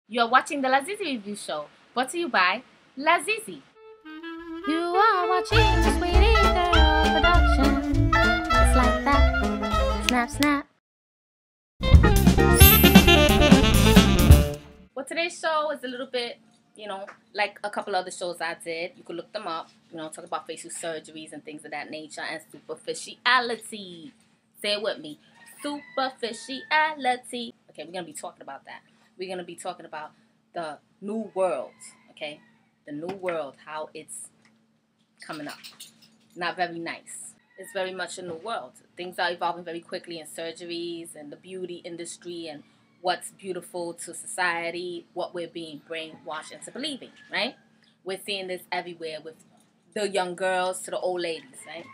You're watching the Lazizi Review Show, brought to you by Lazizi. You are watching the Sweetie Girl production. It's like that. Snap, snap. Well, today's show is a little bit, like a couple other shows I did. You could look them up, talk about facial surgeries and things of that nature and superficiality. Say it with me. Superficiality. Okay, we're going to be talking about that. We're going to be talking about the new world, okay? The new world, how it's coming up. Not very nice. It's very much a new world. Things are evolving very quickly in surgeries and the beauty industry and what's beautiful to society, what we're being brainwashed into believing, right? We're seeing this everywhere with the young girls to the old ladies, right?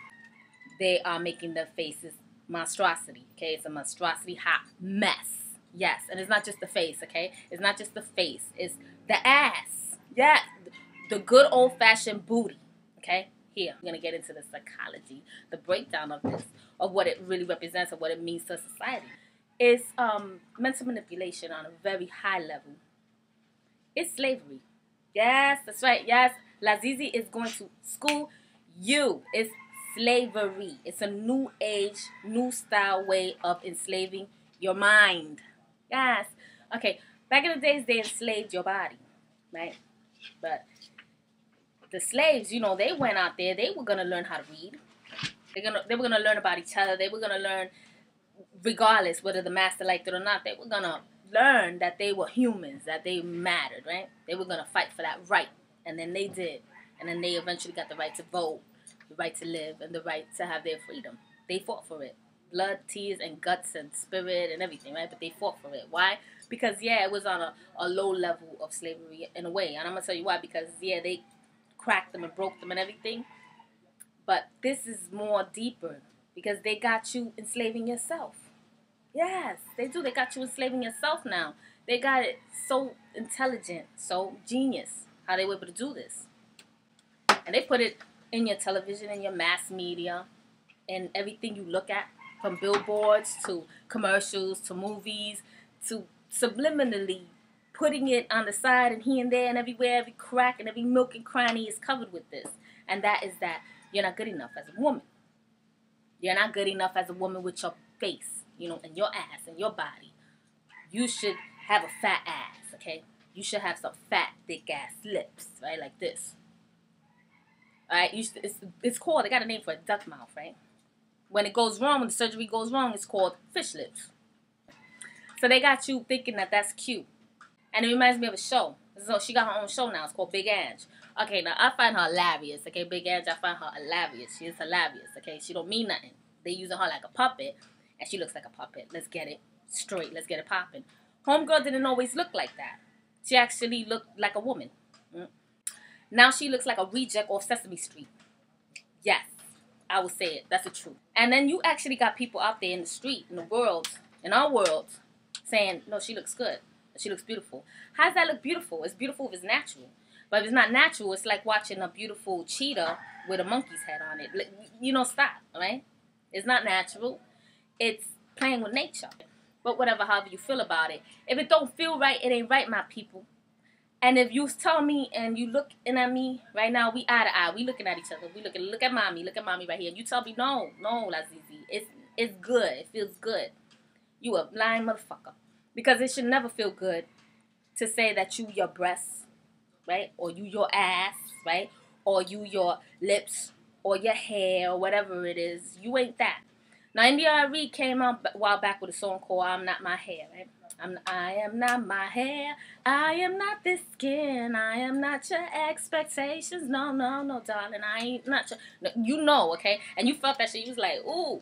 They are making their faces monstrosity, okay? It's a monstrosity hot mess. Yes, and it's not just the face, okay? It's not just the face. It's the ass. Yeah, the good old-fashioned booty, okay? Here, we're going to get into the psychology, the breakdown of this, of what it really represents and what it means to society. It's mental manipulation on a very high level. It's slavery. Yes, that's right. Yes, Lazizi is going to school you. It's slavery. It's a new age, new style way of enslaving your mind. Yes. Okay, back in the days, they enslaved your body, right? But the slaves, they went out there. They were going to learn how to read. They were going to learn about each other. They were going to learn, regardless whether the master liked it or not, they were going to learn that they were humans, that they mattered, right? They were going to fight for that right. And then they did. And then they eventually got the right to vote, the right to live, and the right to have their freedom. They fought for it. Blood, tears, and guts, and spirit, and everything, right? But they fought for it. Why? Because, it was on a low level of slavery in a way. And I'm going to tell you why. Because, they cracked them and broke them and everything. But this is more deeper. Because they got you enslaving yourself. Yes, they do. They got you enslaving yourself now. They got it so intelligent, so genius, how they were able to do this. And they put it in your television, in your mass media, and everything you look at, from billboards to commercials to movies to subliminally putting it on the side and here and there and everywhere, every crack and every nook and cranny is covered with this. And that is that you're not good enough as a woman. You're not good enough as a woman with your face, and your ass and your body. You should have a fat ass, okay? You should have some fat, thick ass lips, right? Like this. All right? It's called, they got a name for it, duck mouth, right? When it goes wrong, when the surgery goes wrong, it's called fish lips. So they got you thinking that that's cute. And it reminds me of a show. So she got her own show now. It's called Big Ange. Okay, now I find her hilarious. Okay, Big Ange, I find her hilarious. She is hilarious. Okay, she don't mean nothing. They using her like a puppet, and she looks like a puppet. Let's get it straight. Let's get it popping. Homegirl didn't always look like that. She actually looked like a woman. Now she looks like a reject off Sesame Street. Yes, I will say it. That's the truth. And then you actually got people out there in the street, in the world, in our world, saying, no, she looks good. She looks beautiful. How does that look beautiful? It's beautiful if it's natural. But if it's not natural, it's like watching a beautiful cheetah with a monkey's head on it. Stop, right? It's not natural. It's playing with nature. But whatever, however you feel about it. If it don't feel right, it ain't right, my people. And if you tell me and you looking at me right now, we eye to eye. We looking at each other. Look at mommy right here. And you tell me, no, Lazizi. It's good. It feels good. You a blind motherfucker. Because it should never feel good to say that you your breasts, right? Or you your ass, right? Or you your lips, or your hair, or whatever it is. You ain't that. Now, India Reed came out a while back with a song called I'm Not My Hair, right? I am not my hair. I am not this skin. I am not your expectations. No, darling. I ain't not your... No, okay? And you felt that shit. You was like, ooh.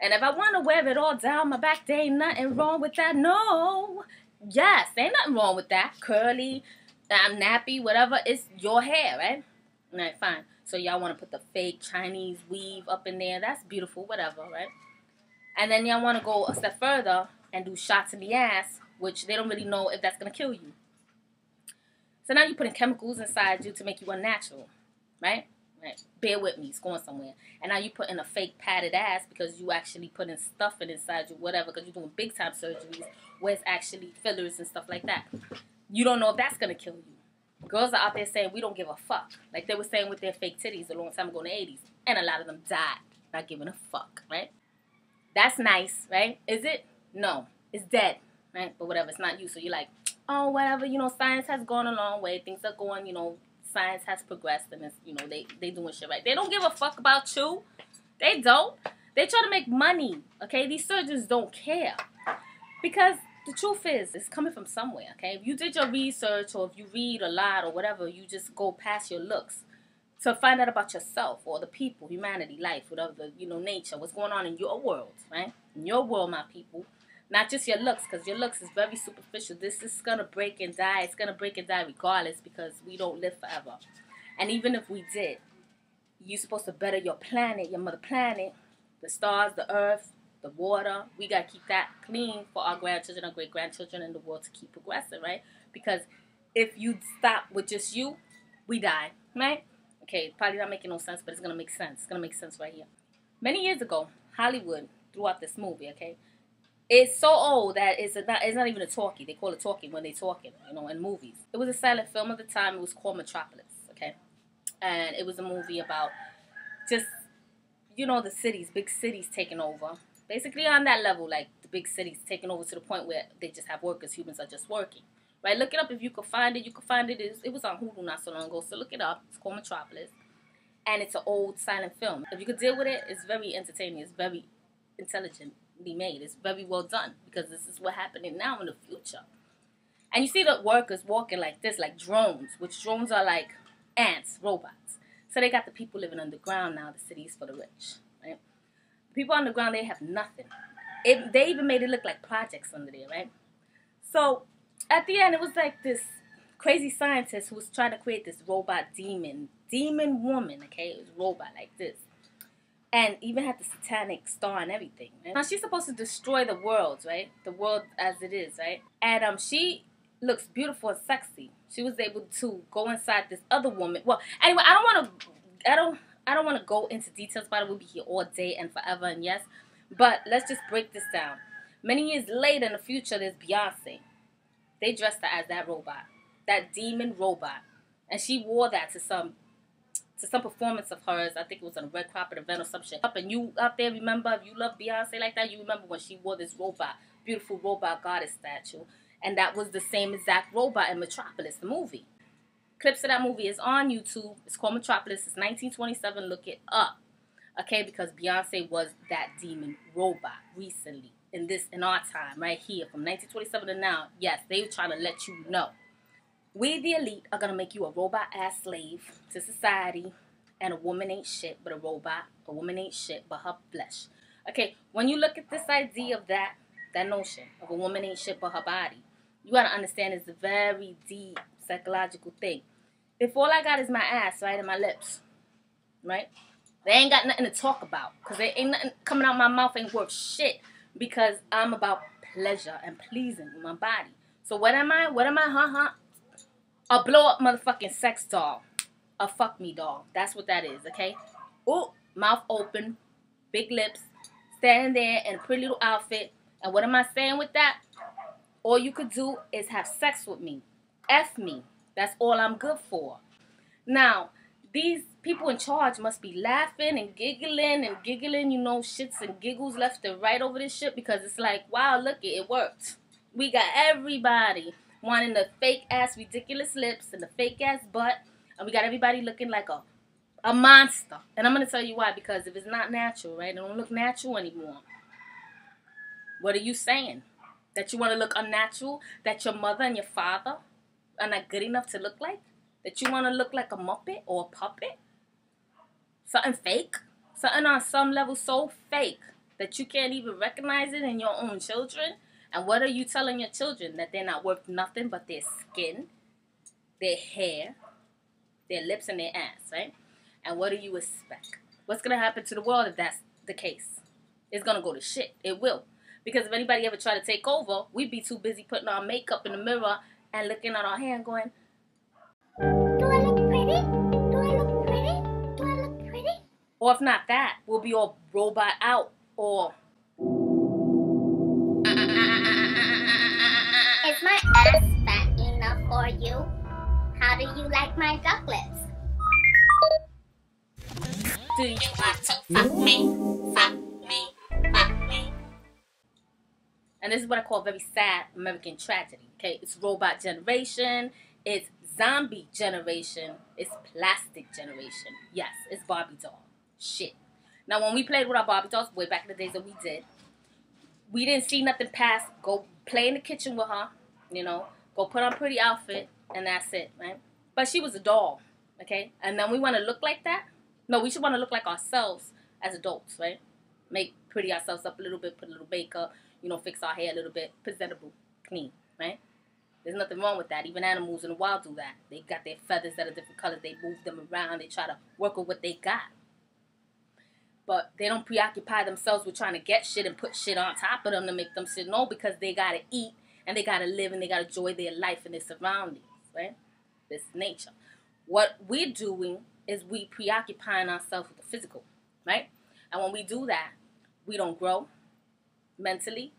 And if I want to wear it all down my back, there ain't nothing wrong with that. No. Yes, ain't nothing wrong with that. Curly, nappy, whatever. It's your hair, right? All right, fine. So y'all want to put the fake Chinese weave up in there. That's beautiful, whatever, right? And then y'all want to go a step further and do shots in the ass, which they don't really know if that's going to kill you. So now you're putting chemicals inside you to make you unnatural, right? Right. Bear with me, it's going somewhere. And now you put in a fake padded ass because you actually putting stuff inside you, whatever, because you're doing big time surgeries where it's actually fillers and stuff like that. You don't know if that's gonna kill you. Girls are out there saying we don't give a fuck. Like they were saying with their fake titties a long time ago in the 80s. And a lot of them died not giving a fuck, right? That's nice, right? Is it? No. It's dead, right? But whatever, it's not you. So you're like, oh, whatever, you know, science has gone a long way. Things are going, you know, science has progressed and it's, you know, they doing shit right. They don't give a fuck about you. They don't. They try to make money, okay? These surgeons don't care. Because the truth is, it's coming from somewhere, okay? If you did your research or if you read a lot or whatever, you just go past your looks to find out about yourself or the people, humanity, life, whatever, the, you know, nature, what's going on in your world, right? In your world, my people. Not just your looks, because your looks is very superficial. This is going to break and die. It's going to break and die regardless because we don't live forever. And even if we did, you're supposed to better your planet, your mother planet, the stars, the earth, the water. We got to keep that clean for our grandchildren, our great-grandchildren in the world to keep progressing, right? Because if you stop with just you, we die, right? Okay, probably not making no sense, but it's going to make sense. It's going to make sense right here. Many years ago, Hollywood threw out this movie, okay? It's so old that it's not even a talkie. They call it talking when they're talking, you know, in movies. It was a silent film at the time. It was called Metropolis, okay? And it was a movie about just, you know, the cities, big cities taking over. Basically on that level, like the big cities taking over to the point where they just have workers. Humans are just working. Right? Look it up if you could find it. You could find it. It was on Hulu not so long ago, so look it up. It's called Metropolis. And it's an old silent film. If you could deal with it, it's very entertaining. It's very intelligently made. It's very well done because this is what's happening now in the future. And you see the workers walking like this, like drones, which drones are like ants, robots. So they got the people living underground now. The city's for the rich, right? The people underground, they have nothing. They even made it look like projects under there, right? So at the end, it was like this crazy scientist who was trying to create this robot demon woman, okay? It was a robot like this. And even had the satanic star and everything. Right? Now, she's supposed to destroy the world, right? The world as it is, right? And she looks beautiful and sexy. She was able to go inside this other woman. Well, anyway, I don't want to go into details about it. We'll be here all day and forever, and yes. But let's just break this down. Many years later in the future, there's Beyonce. They dressed her as that robot, that demon robot. And she wore that to some performance of hers. I think it was on a red carpet event or some shit. And you out there remember, if you love Beyonce like that, you remember when she wore this robot, beautiful robot goddess statue. And that was the same exact robot in Metropolis, the movie. Clips of that movie is on YouTube. It's called Metropolis. It's 1927. Look it up. Okay, because Beyonce was that demon robot recently. In our time, right here, from 1927 to now. Yes, they were trying to let you know. We, the elite, are going to make you a robot-ass slave to society. And a woman ain't shit but a robot. A woman ain't shit but her flesh. Okay, when you look at this idea of that notion of a woman ain't shit but her body, you got to understand it's a very deep psychological thing. If all I got is my ass, right, and my lips, right, they ain't got nothing to talk about. Because there ain't nothing coming out my mouth ain't worth shit. Because I'm about pleasure and pleasing with my body. So what am I? A blow-up motherfucking sex doll. A fuck me doll. That's what that is, okay? Ooh, mouth open, big lips, standing there in a pretty little outfit. And what am I saying with that? All you could do is have sex with me. F me. That's all I'm good for. Now, these people in charge must be laughing and giggling, you know, shits and giggles left and right over this shit because it's like, wow, look, it worked. We got everybody wanting the fake-ass ridiculous lips and the fake-ass butt, and we got everybody looking like a monster. And I'm going to tell you why, because if it's not natural, right, it don't look natural anymore. What are you saying? That you want to look unnatural? That your mother and your father are not good enough to look like? That you want to look like a Muppet or a puppet? Something fake? Something on some level so fake that you can't even recognize it in your own children? And what are you telling your children? That they're not worth nothing but their skin, their hair, their lips, and their ass, right? And what do you expect? What's going to happen to the world if that's the case? It's going to go to shit. It will. Because if anybody ever try to take over, we'd be too busy putting our makeup in the mirror and looking at our hair and going, Do I look pretty? Do I look pretty? Do I look pretty? or if not that, we'll be all robot out or Is my ass fat enough you. How do you like my duck lips? Do you want to fuck me? Fuck me? Fuck me? And this is what I call very sad American tragedy. Okay, it's robot generation, it's zombie generation, it's plastic generation. Yes, it's Barbie doll. Shit. Now, when we played with our Barbie dolls, way back in the days that we didn't see nothing past go play in the kitchen with her, you know, go put on a pretty outfit, and that's it, right? But she was a doll, okay? And then we want to look like that? No, we should want to look like ourselves as adults, right? Make pretty ourselves up a little bit, put a little makeup, you know, fix our hair a little bit, presentable, clean, right? There's nothing wrong with that. Even animals in the wild do that. They got their feathers that are different colors. They move them around. They try to work with what they got. But they don't preoccupy themselves with trying to get shit and put shit on top of them to make them shit. No, because they got to eat and they got to live and they got to enjoy their life and their surroundings, right? This nature. What we're doing is we preoccupying ourselves with the physical, right? And when we do that, we don't grow mentally.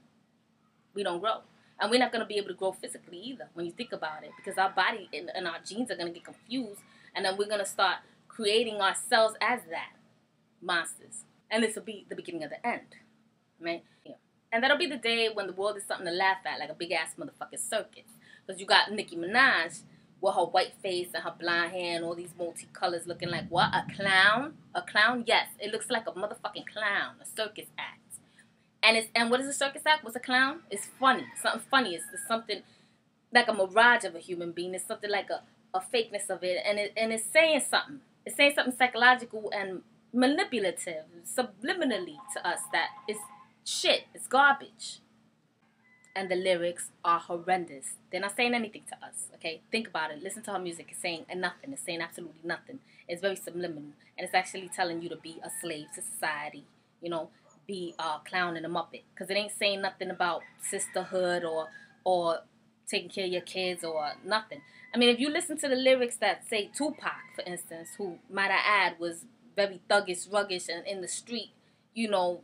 We don't grow. And we're not going to be able to grow physically either when you think about it, because our body and our genes are going to get confused, and then we're going to start creating ourselves as that. Monsters. And this will be the beginning of the end, right? Yeah. And that'll be the day when the world is something to laugh at, like a big-ass motherfucking circus. Because you got Nicki Minaj with her white face and her blonde hair and all these multicolors looking like, what, a clown? A clown? Yes, it looks like a motherfucking clown, a circus act. And what is a circus act? What's a clown? It's funny. Something funny. It's something like a mirage of a human being. It's something like a fakeness of it. And it's saying something. It's saying something psychological and manipulative, subliminally to us that it's shit. It's garbage. And the lyrics are horrendous. They're not saying anything to us, okay? Think about it. Listen to her music. It's saying nothing. It's saying absolutely nothing. It's very subliminal. And it's actually telling you to be a slave to society, you know, be a clown and a muppet. Because it ain't saying nothing about sisterhood or taking care of your kids or nothing. I mean, if you listen to the lyrics that say Tupac, for instance, who, might I add, was very thuggish, ruggish, and in the street, you know,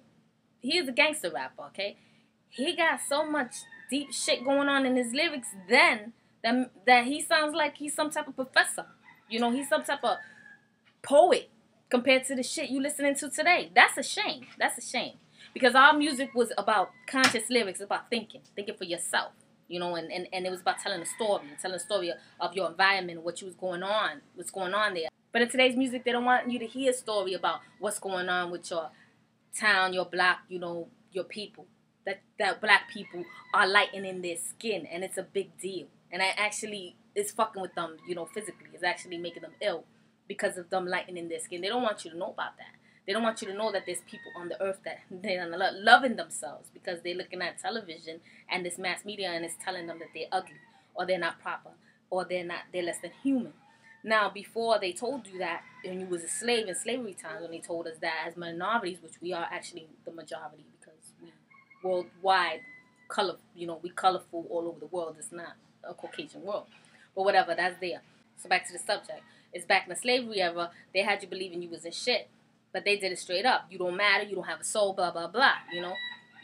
he is a gangster rapper, okay? He got so much deep shit going on in his lyrics then that he sounds like he's some type of professor. You know, he's some type of poet compared to the shit you listening to today. That's a shame. That's a shame. Because our music was about conscious lyrics, about thinking for yourself. You know, and it was about telling a story of your environment, what's going on there. But in today's music, they don't want you to hear a story about what's going on with your town, your block, you know, your people. That black people are lightening their skin, and it's a big deal. And it's fucking with them, you know, physically. It's actually making them ill because of them lightening their skin. They don't want you to know about that. They don't want you to know that there's people on the earth that they're loving themselves because they're looking at television and this mass media and it's telling them that they're ugly or they're not proper or they're less than human. Now, before they told you that, when you was a slave in slavery times, when they told us that as minorities, which we are actually the majority because we worldwide color, you know, we colorful all over the world. It's not a Caucasian world, but whatever, that's there. So back to the subject. It's back in the slavery era. They had you believing you was in shit, but they did it straight up. You don't matter. You don't have a soul. Blah blah blah. You know.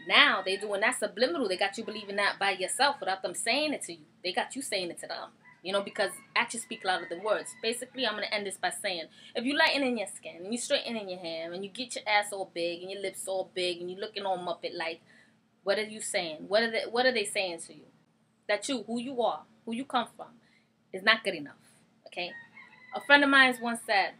Now they doing that subliminal. They got you believing that by yourself without them saying it to you. They got you saying it to them. You know, because actions speak louder than words. Basically, I'm going to end this by saying, if you lighten your skin, and you straighten your hair, and you get your ass all big, and your lips all big, and you looking all Muppet-like, what are you saying? What are they saying to you? That you, who you are, who you come from, is not good enough, okay? A friend of mine once said,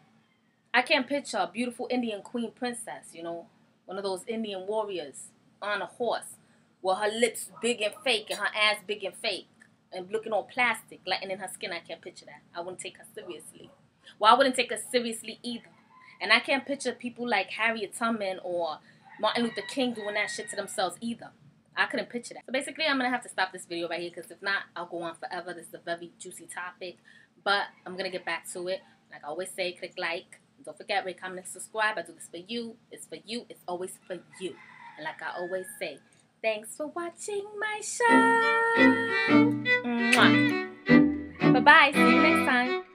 I can't picture a beautiful Indian queen princess, you know, one of those Indian warriors on a horse, with her lips big and fake, and her ass big and fake, and looking all plastic, lightening her skin. I can't picture that. I wouldn't take her seriously. Well, I wouldn't take her seriously either. And I can't picture people like Harriet Tubman or Martin Luther King doing that shit to themselves either. I couldn't picture that. So basically, I'm going to have to stop this video right here because if not, I'll go on forever. This is a very juicy topic. But I'm going to get back to it. Like I always say, click like. Don't forget, rate, comment, and subscribe. I do this for you. It's for you. It's always for you. And like I always say, thanks for watching my show. Mwah. Bye-bye. See you next time.